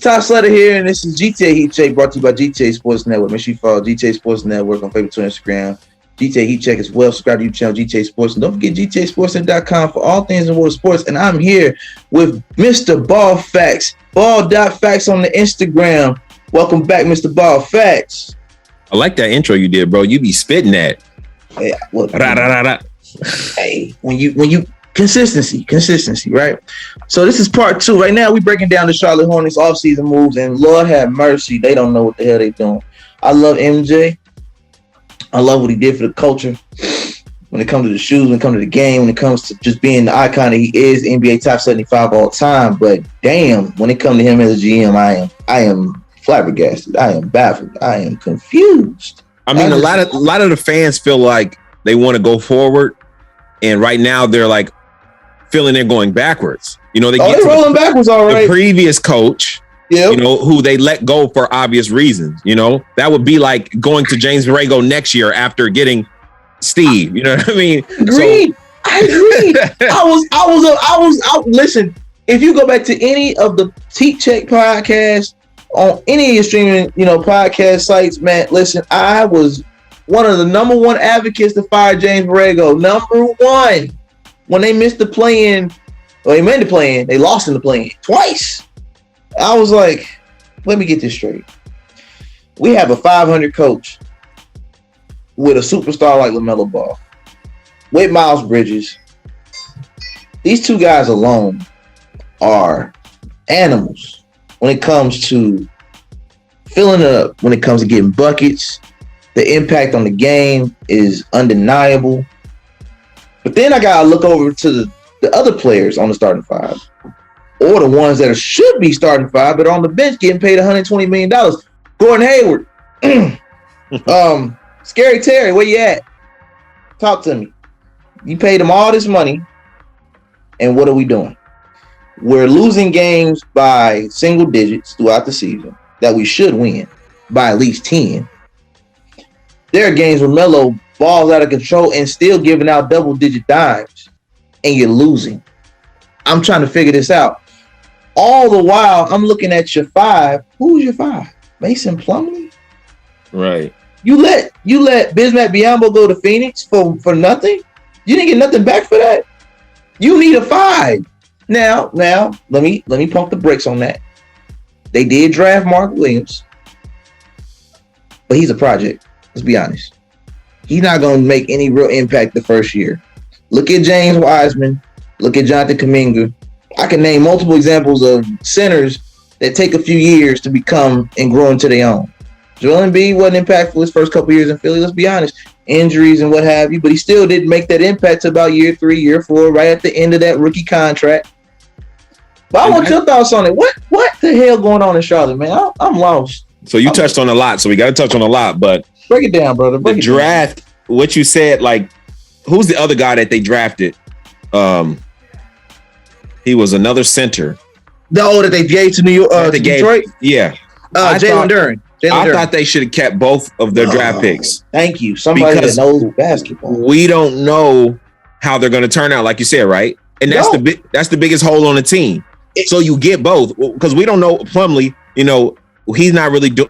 Top Slatter here, and this is GTA Heat Check brought to you by GTA Sports Network. Make sure you follow GTA Sports Network on Facebook, Twitter, Instagram. GTA Heat Check as well. Subscribe to your channel, GTA Sports. And don't forget GTASportsnet.com for all things in the world of sports. And I'm here with Mr. Ball Facts, ball.facts on the Instagram. Welcome back, Mr. Ball Facts. I like that intro you did, bro. You be spitting that. Hey, look, hey, when you consistency, right? So this is part 2. Right now, we breaking down the Charlotte Hornets offseason moves, and Lord have mercy, they don't know what the hell they doing. I love MJ. I love what he did for the culture. When it comes to the shoes, when it comes to the game, when it comes to just being the icon that he is, NBA top 75 all time. But damn, when it comes to him as a GM, I am flabbergasted. I am baffled. I am confused. I mean, a lot of the fans feel like they want to go forward, and right now they're like feeling they're going backwards. You know, they're rolling backwards, all right. The previous coach, you know, who they let go for obvious reasons. You know, that would be like going to James Borrego next year after getting Steve. You know what I mean? Agreed. I agree. Listen, if you go back to any of the Heat Check podcasts on any of your streaming, podcast sites, man, listen, I was one of the number one advocates to fire James Borrego. Number one. When they missed the play-in, they made the play-in, they lost in the play-in twice. I was like, let me get this straight. We have a 500 coach with a superstar like LaMelo Ball, with Miles Bridges. These two guys alone are animals when it comes to filling it up, when it comes to getting buckets. The impact on the game is undeniable. But then I got to look over to the other players on the starting five, or the ones that should be starting five, but on the bench getting paid $120 million. Gordon Hayward. Scary Terry, where you at? Talk to me. You paid him all this money, and what are we doing? We're losing games by single digits throughout the season that we should win by at least 10. There are games where Melo balls out of control and still giving out double-digit dimes, and you're losing. I'm trying to figure this out. All the while, I'm looking at your five. Who's your five? Mason Plumlee? Right. You let Bismack Biyombo go to Phoenix for nothing? You didn't get nothing back for that? You need a five. Now, let me pump the brakes on that. They did draft Mark Williams, but he's a project. Let's be honest. He's not going to make any real impact the first year. Look at James Wiseman. Look at Jonathan Kuminga. I can name multiple examples of centers that take a few years to become and grow into their own. Joel Embiid wasn't impactful his first couple years in Philly. Let's be honest. Injuries and what have you. But he still didn't make that impact to about year 3, year 4, right at the end of that rookie contract. But I want your thoughts on it. What the hell going on in Charlotte, man? I'm lost. So you touched on a lot. So we got to touch on a lot, but break it down, brother. The draft, what you said, like, who's the other guy that they drafted? He was another center. That they gave to New York, to Detroit? Yeah. Jalen Duren. I thought they should have kept both of their draft picks. Thank you. Somebody that knows basketball. We don't know how they're going to turn out, like you said, right? And that's the biggest hole on the team. So you get both, because we don't know Plumlee. He's not really doing.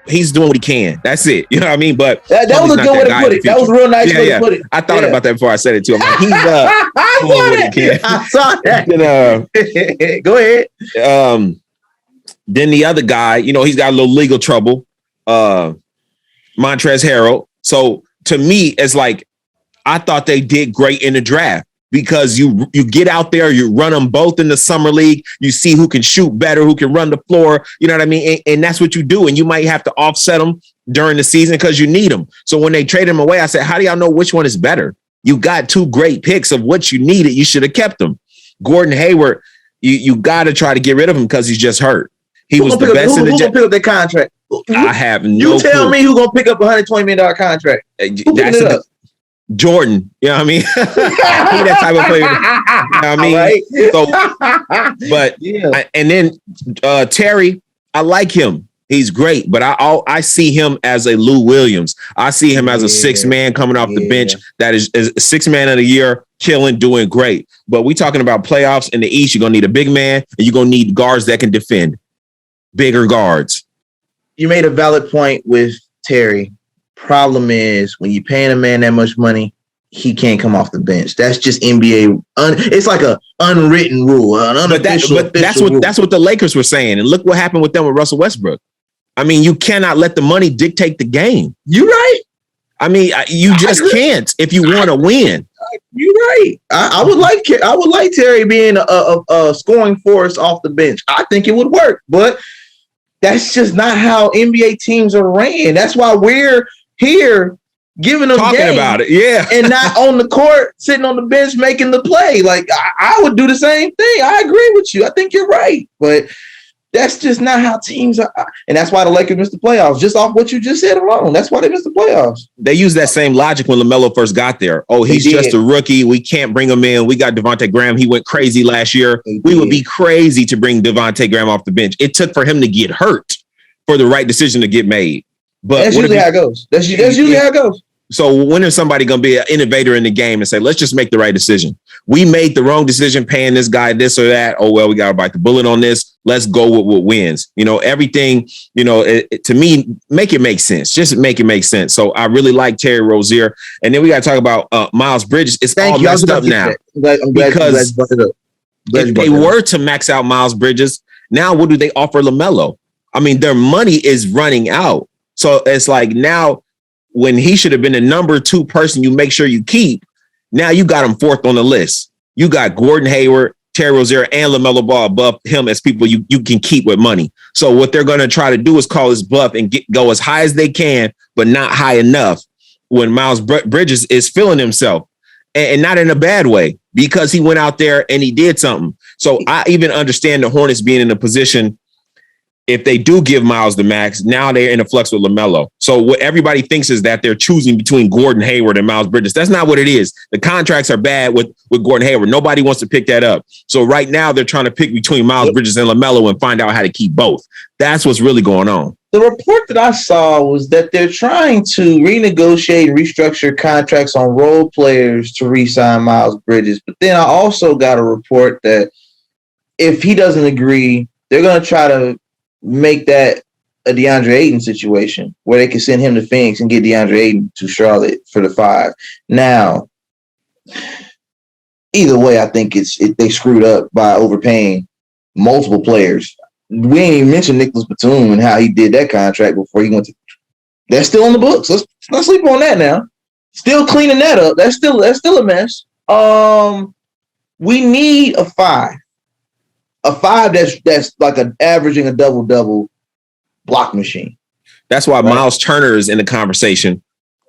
He's doing what he can. That's it. You know what I mean? But that was a good way to put it. That was a real nice way to put it. I thought about that before I said it too. I'm like, he's doing what he can. I saw that. Go ahead. Then the other guy, he's got a little legal trouble. Montrezl Harrell. So to me, it's like I thought they did great in the draft. Because you get out there, you run them both in the summer league. You see who can shoot better, who can run the floor. You know what I mean? And that's what you do. And you might have to offset them during the season because you need them. So when they trade them away, I said, how do y'all know which one is better? You got 2 great picks of what you needed. You should have kept them. Gordon Hayward, you got to try to get rid of him because he's just hurt. He was the best in the. Who's gonna pick up their contract? I have no. You tell me who's gonna pick up $120 million contract? That's Jordan, you know what I mean? He that type of player. You know what I mean? So, but and then Terry, I like him. He's great, but I see him as a Lou Williams. I see him as a 6 man coming off the bench that is 6 man of the year, killing, doing great. But we talking about playoffs in the East. You're gonna need a big man, and you're gonna need guards that can defend. bigger guards. You made a valid point with Terry. Problem is, when you're paying a man that much money, he can't come off the bench. That's just NBA. It's like a unwritten rule, an unofficial. But that's what the Lakers were saying. And look what happened with them with Russell Westbrook. I mean, you cannot let the money dictate the game. You're right. I mean, you just can't if you want to win. You're right. I would like Terry being a scoring force off the bench. I think it would work, but that's just not how NBA teams are ran. That's why we're here giving them talking about it, yeah, and not on the court, sitting on the bench making the play. Like I would do the same thing. I agree with you. I think you're right, but that's just not how teams are, and that's why the Lakers missed the playoffs. Just off what you just said alone, that's why they missed the playoffs. They used that same logic when LaMelo first got there. Oh, he's just a rookie. We can't bring him in. We got Devontae Graham. He went crazy last year. We would be crazy to bring Devontae Graham off the bench. It took for him to get hurt for the right decision to get made. But that's usually how it goes. That's usually how it goes. So when is somebody going to be an innovator in the game and say, let's just make the right decision? We made the wrong decision paying this guy this or that. Oh, well, we got to bite the bullet on this. Let's go with what wins. You know, everything, you know, to me, make it make sense. Just make it make sense. So I really like Terry Rozier. And then we got to talk about Miles Bridges. It's all messed up now. Because if they were to max out Miles Bridges, now what do they offer LaMelo? I mean, their money is running out. So it's like now, when he should have been the number 2 person you make sure you keep, now you got him 4th on the list. You got Gordon Hayward, Terry Rozier, and LaMelo Ball above him as people you can keep with money. So what they're going to try to do is call his bluff and go as high as they can, but not high enough when Miles Bridges is feeling himself, and not in a bad way, because he went out there and he did something. So I even understand the Hornets being in a position, if they do give Miles the max, now they're in a flux with LaMelo. So what everybody thinks is that they're choosing between Gordon Hayward and Miles Bridges. That's not what it is. The contracts are bad with Gordon Hayward. Nobody wants to pick that up. So right now they're trying to pick between Miles Bridges and LaMelo and find out how to keep both. That's what's really going on. The report that I saw was that they're trying to renegotiate and restructure contracts on role players to re-sign Miles Bridges. But then I also got a report that if he doesn't agree, they're going to try to make that a DeAndre Ayton situation where they can send him to Phoenix and get DeAndre Ayton to Charlotte for the 5. Now, either way, I think they screwed up by overpaying multiple players. We ain't even mentioned Nicholas Batum and how he did that contract before he went to. That's still on the books. Let's not sleep on that now. Still cleaning that up. That's still a mess. We need a 5. A 5 that's like averaging a double-double block machine. That's why Miles Turner is in the conversation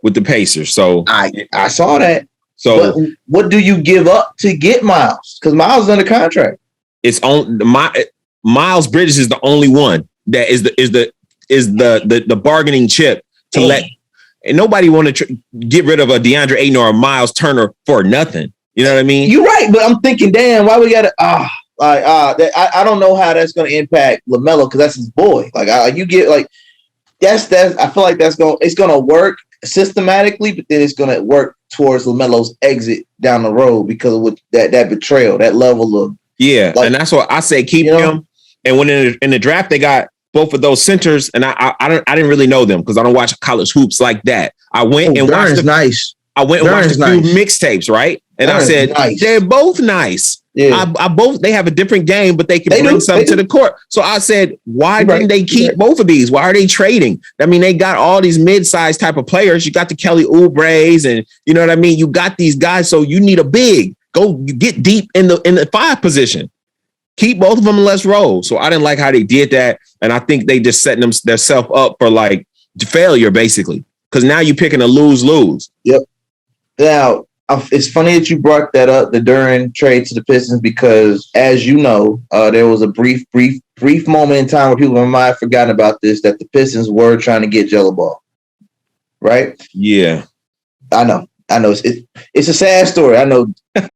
with the Pacers. So I saw that. So but what do you give up to get Miles? Because Miles is under contract. It's on Miles Bridges is the only one that is the bargaining chip to let. And nobody want to get rid of a DeAndre Ayton or a Miles Turner for nothing. You know what I mean? You're right, but I'm thinking, damn, why we got to I don't know how that's going to impact LaMelo because that's his boy. You get that's I feel like it's going to work systematically, but then it's going to work towards LaMelo's exit down the road because of that betrayal, that level of and that's what I say. Keep him. And when in the draft they got both of those centers, and I didn't really know them because I don't watch college hoops like that. I went and watched nice. I went and watched a few mixtapes, right? And I said they're both nice. Yeah. They have a different game, but they can bring something to the court. So I said, why didn't they keep both of these? Why are they trading? I mean, they got all these mid-sized type of players. You got the Kelly Oubre's, and you know what I mean? You got these guys, so you need a big. Go get deep in the 5 position. Keep both of them and let's roll. So I didn't like how they did that. And I think they just setting themselves up for failure, basically. Because now you're picking a lose-lose. Yep. Now, it's funny that you brought that up, the Duren trade to the Pistons, because as you know, there was a brief moment in time where people might have forgotten about this, that the Pistons were trying to get Jello Ball. Right? Yeah. I know. It's a sad story. I know